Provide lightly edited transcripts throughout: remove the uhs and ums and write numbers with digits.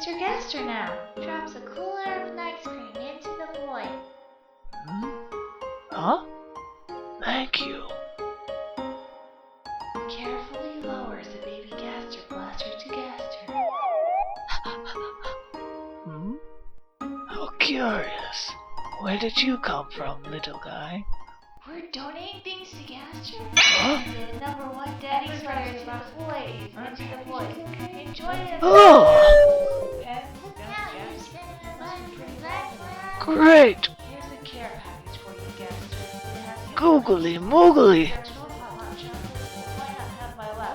Mr. Gaster now. Drops a cooler of nicecream into the void. Huh? Thank you. Carefully lowers the baby Gaster blaster to Gaster. How curious. Where did you come from, little guy? We're donating things to Gaster. Huh? The #1 daddy starter to the void. Into the void. Enjoy it. Oh! Great! Here's a care package for you, Gaster. Googly moogly! If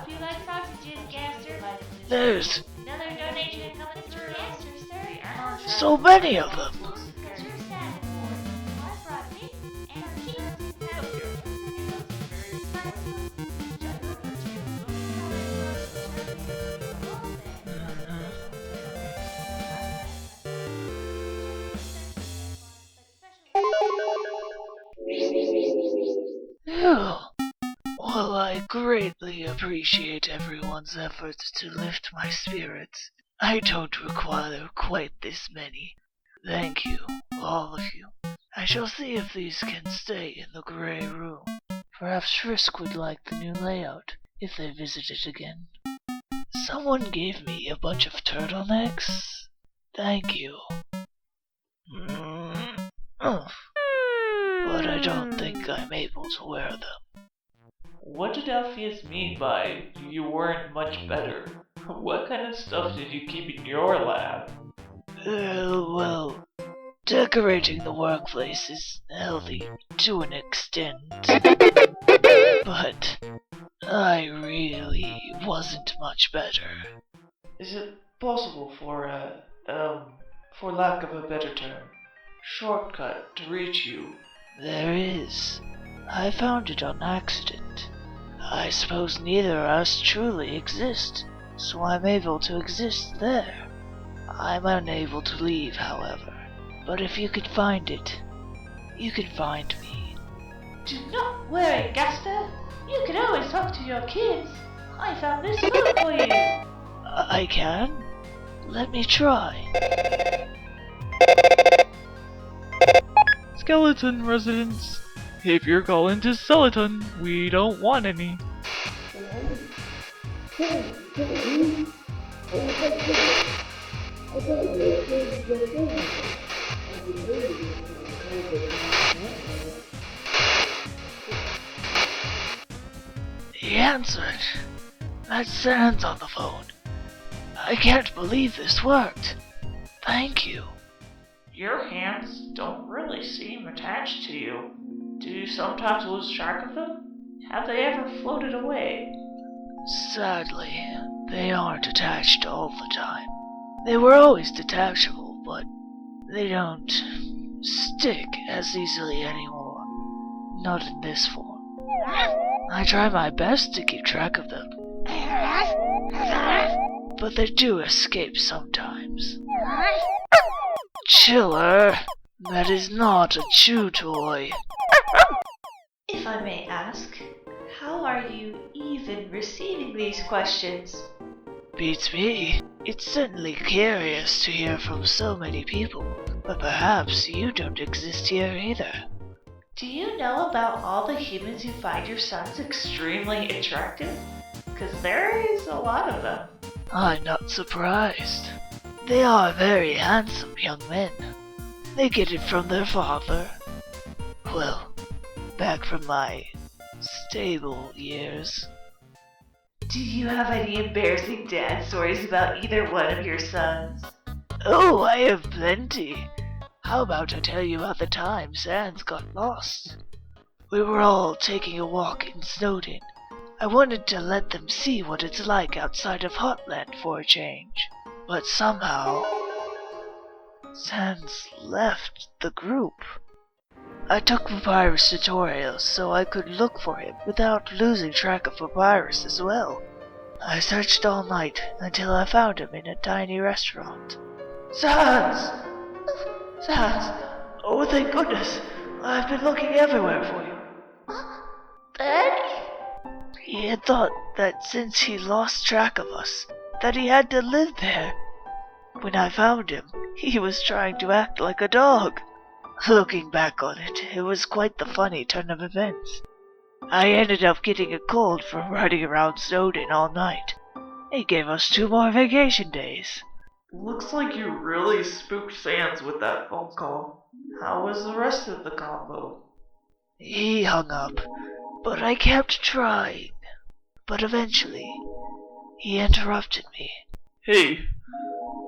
you like sausages, Gaster. There's Another donation coming through. Gaster, sir. so many of them. Oh, well, I greatly appreciate everyone's efforts to lift my spirits. I don't require quite this many. Thank you, all of you. I shall see if these can stay in the grey room. Perhaps Frisk would like the new layout if they visit it again. Someone gave me a bunch of turtlenecks. Thank you. But I don't think I'm able to wear them. What did Alpheus mean by you weren't much better? What kind of stuff did you keep in your lab? Well, decorating the workplace is healthy to an extent. But I really wasn't much better. Is it possible for lack of a better term, shortcut to reach you? There is. I found it on accident. I suppose neither of us truly exist, so I'm able to exist there. I'm unable to leave, however. But if you could find it, you can find me. Do not worry, Gaster. You can always talk to your kids. I found this book for you. I can? Let me try. Skeleton residents. If you're calling to Skeleton, we don't want any. He answered. That's Sans on the phone. I can't believe this worked. Thank you. Your hands don't really seem attached to you. Do you sometimes lose track of them? Have they ever floated away? Sadly, they aren't attached all the time. They were always detachable, but they don't stick as easily anymore. Not in this form. I try my best to keep track of them. But they do escape sometimes. Chiller, that is not a chew toy. If I may ask, how are you even receiving these questions? Beats me. It's certainly curious to hear from so many people, but perhaps you don't exist here either. Do you know about all the humans who find your sons extremely attractive? Because there is a lot of them. I'm not surprised. They are very handsome young men. They get it from their father. Well, back from my stable years. Do you have any embarrassing dad stories about either one of your sons? Oh, I have plenty. How about I tell you about the time Sans got lost? We were all taking a walk in Snowdon. I wanted to let them see what it's like outside of Hotland for a change. But somehow, Sans left the group. I took Papyrus tutorials so I could look for him without losing track of Papyrus as well. I searched all night until I found him in a tiny restaurant. Sans! Sans! Oh, thank goodness! I've been looking everywhere for you. Daddy? He had thought that since he lost track of us, that he had to live there. When I found him, he was trying to act like a dog. Looking back on it, it was quite the funny turn of events. I ended up getting a cold from riding around Snowdon all night. He gave us 2 more vacation days. Looks like you really spooked Sans with that phone call. How was the rest of the combo? He hung up, but I kept trying. But eventually, he interrupted me. Hey,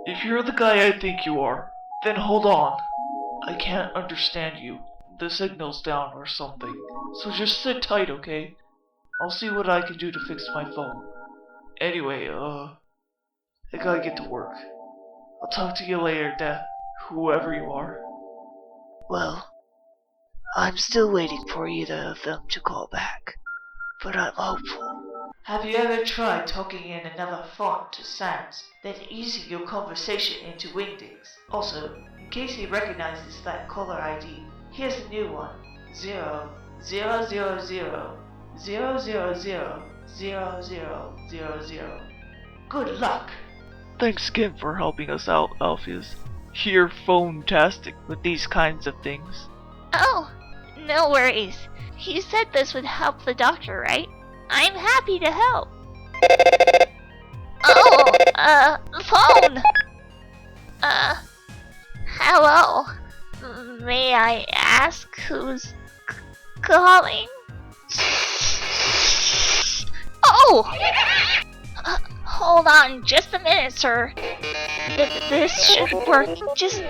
if you're the guy I think you are, then hold on. I can't understand you. The signal's down or something. So just sit tight, okay? I'll see what I can do to fix my phone. Anyway, I gotta get to work. I'll talk to you later, whoever you are. Well, I'm still waiting for either of them to call back, but I'm hopeful. Have you ever tried talking in another font to Sans, then easing your conversation into wingdings? Also, in case he recognizes that caller ID, here's a new one: 00000000000. Good luck! Thanks again for helping us out, Alpheus. You're phone-tastic with these kinds of things. Oh, no worries. You said this would help the doctor, right? I'm happy to help. Oh, phone! Hello? May I ask who's calling? Oh! Hold on just a minute, sir. This should work. Just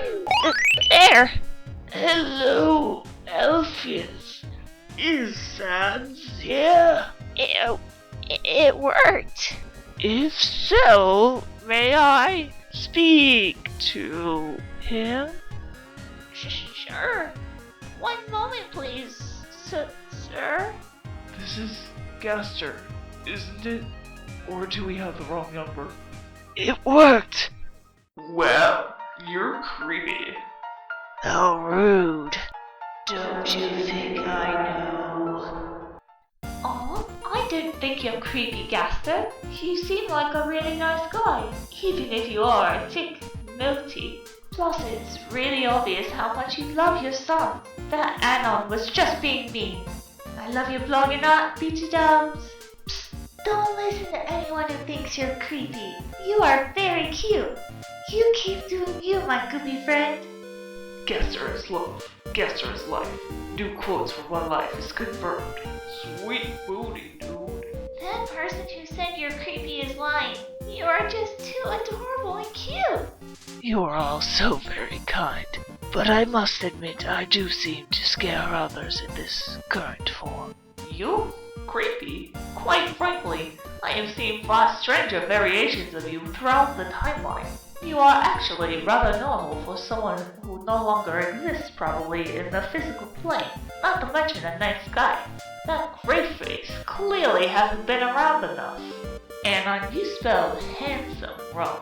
there. Hello, Alpheus. Is Sans here? It worked. If so, may I speak to him? Sure. One moment, please, sir. This is Gaster, isn't it? Or do we have the wrong number? It worked. Well, you're creepy. How rude. Don't you think I know? Oh, I don't think you're creepy, Gaster. You seem like a really nice guy, even if you are a tick milty. Plus, it's really obvious how much you love your son. That Anon was just being mean. I love your blog and art, BT Dubs. Psst, don't listen to anyone who thinks you're creepy. You are very cute. You keep doing you, my goopy friend. Gaster is love. Gaster is life. New quotes for One Life is confirmed. Sweet booty, dude. That person who said you're creepy is lying. You are just too adorable and cute. You are all so very kind, but I must admit I do seem to scare others in this current form. You? Creepy? Quite frankly, I have seen far stranger variations of you throughout the timeline. You are actually rather normal for someone who no longer exists probably in the physical plane, not to mention a nice guy. That gray face clearly hasn't been around enough. Anon, you spelled handsome wrong.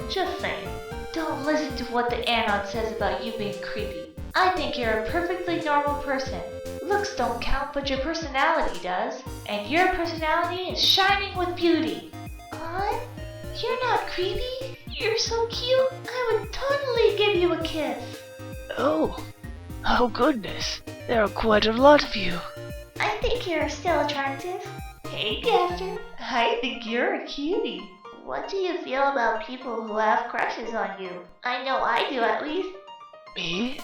Just saying. Don't listen to what the Anon says about you being creepy. I think you're a perfectly normal person. Looks don't count, but your personality does. And your personality is shining with beauty. What? You're not creepy? You're so cute. I would totally give you a kiss. Oh goodness, there are quite a lot of you. I think you're still attractive. Hey, Gaster. I think you're a cutie. What do you feel about people who have crushes on you? I know I do, at least. Me?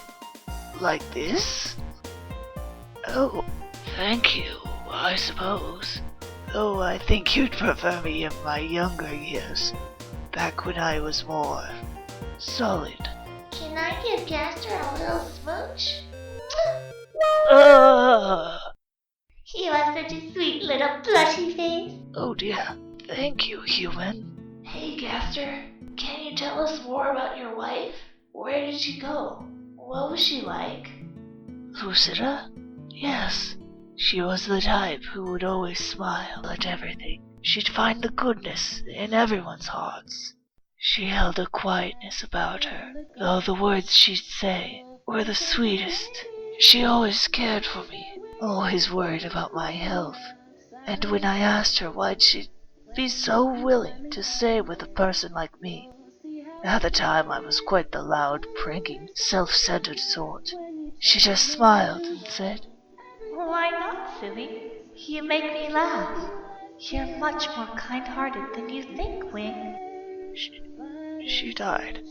Like this? Oh, thank you, I suppose. Though I think you'd prefer me in my younger years, back when I was more solid. Can I give Gaster a little smooch? He has such a sweet little blushy face. Oh dear, thank you, human. Hey, Gaster, can you tell us more about your wife? Where did she go? What was she like? Lucida? Yes, she was the type who would always smile at everything. She'd find the goodness in everyone's hearts. She held a quietness about her, though the words she'd say were the sweetest. She always cared for me, always worried about my health. And when I asked her why'd she be so willing to stay with a person like me, At the time, I was quite the loud, pranking, self-centered sort. She just smiled and said, Why not, silly? You make me laugh. You're much more kind-hearted than you think, Wing. She died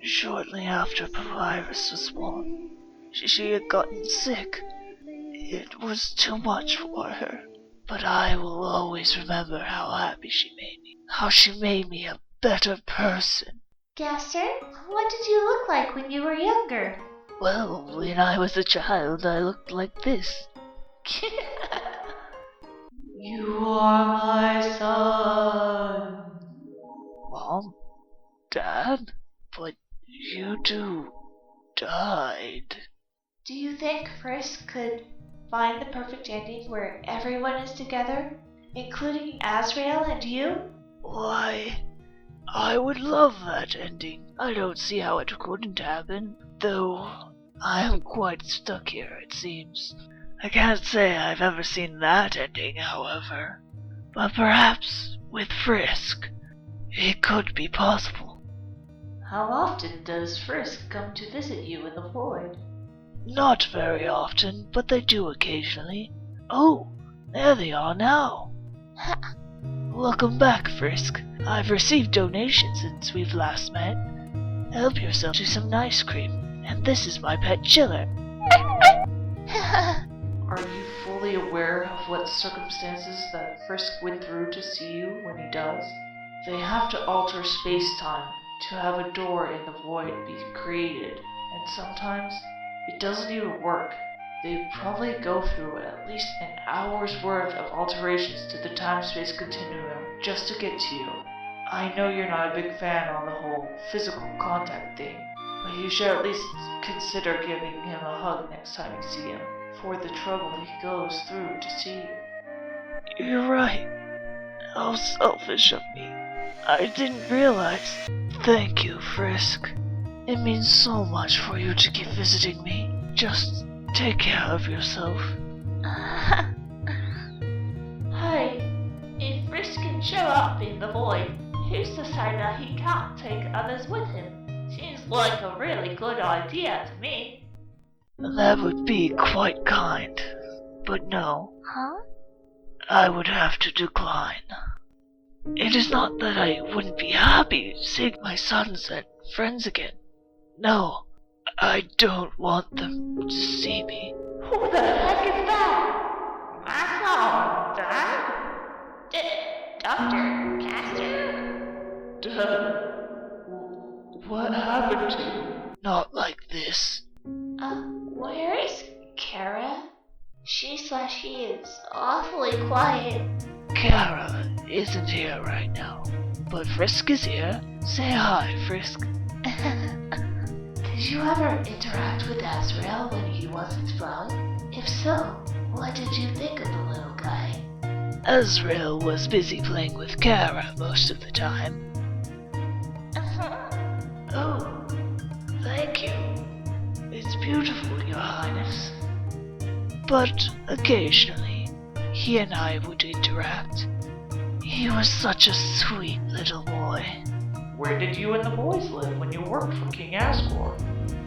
shortly after Papyrus was born. She had gotten sick. It was too much for her. But I will always remember how happy she made me. How she made me a better person. Gaster, what did you look like when you were younger? Well, when I was a child, I looked like this. You are my son. Mom? Dad? But you two died. Do you think Frisk could find the perfect ending where everyone is together, including Azrael and you? Why, I would love that ending. I don't see how it couldn't happen, though I am quite stuck here, it seems. I can't say I've ever seen that ending, however. But perhaps, with Frisk, it could be possible. How often does Frisk come to visit you in the void? Not very often, but they do occasionally. Oh, there they are now. Welcome back, Frisk. I've received donations since we've last met. Help yourself to some nicecream, and this is my pet chiller. Are you fully aware of what circumstances that Frisk went through to see you when he does? They have to alter space-time to have a door in the void be created, and sometimes it doesn't even work. They probably go through at least an hour's worth of alterations to the time-space continuum just to get to you. I know you're not a big fan on the whole physical contact thing, but you should at least consider giving him a hug next time you see him, for the trouble he goes through to see you. You're right. How selfish of me. I didn't realize. Thank you, Frisk. It means so much for you to keep visiting me. Just take care of yourself. Hey, if Frisk can show up in the void, who's to say that he can't take others with him? Seems like a really good idea to me. That would be quite kind. But no, Huh? I would have to decline. It is not that I wouldn't be happy seeing my sons and friends again. No, I don't want them to see me. Who the heck is that? My son, Dad? Dr. Gaster? Dad, what happened to you? Not like this. Where is Kara? She is awfully quiet. Kara isn't here right now, but Frisk is here. Say hi, Frisk. Did you ever interact with Azrael when he wasn't flying? If so, what did you think of the little guy? Azrael was busy playing with Kara most of the time. Oh, thank you. It's beautiful, Your Highness. But occasionally, he and I would interact. He was such a sweet little boy. Where did you and the boys live when you worked for King Asgore?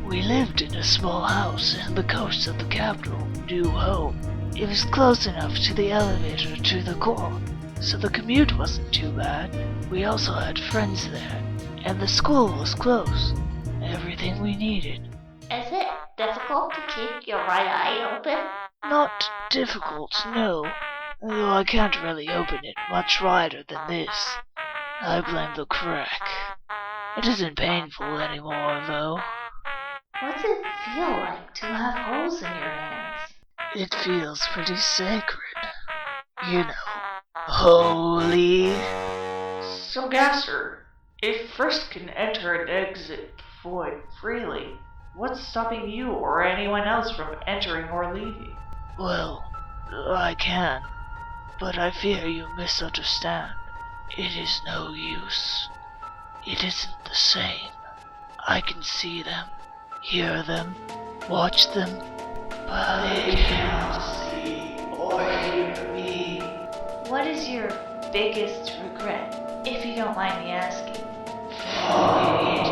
We lived in a small house in the coast of the capital, New Home. It was close enough to the elevator to the core, so the commute wasn't too bad. We also had friends there, and the school was close. Everything we needed. Is it difficult to keep your right eye open? Not difficult, no. Though I can't really open it much wider than this. I blame the crack. It isn't painful anymore, though. What's it feel like to have holes in your hands? It feels pretty sacred. You know, holy. So Gaster, if Frisk can enter and exit the void freely, what's stopping you or anyone else from entering or leaving? Well, I can, but I fear you misunderstand. It is no use. It isn't the same. I can see them, hear them, watch them, but they cannot see or hear me. What is your biggest regret, if you don't mind me asking? Fucking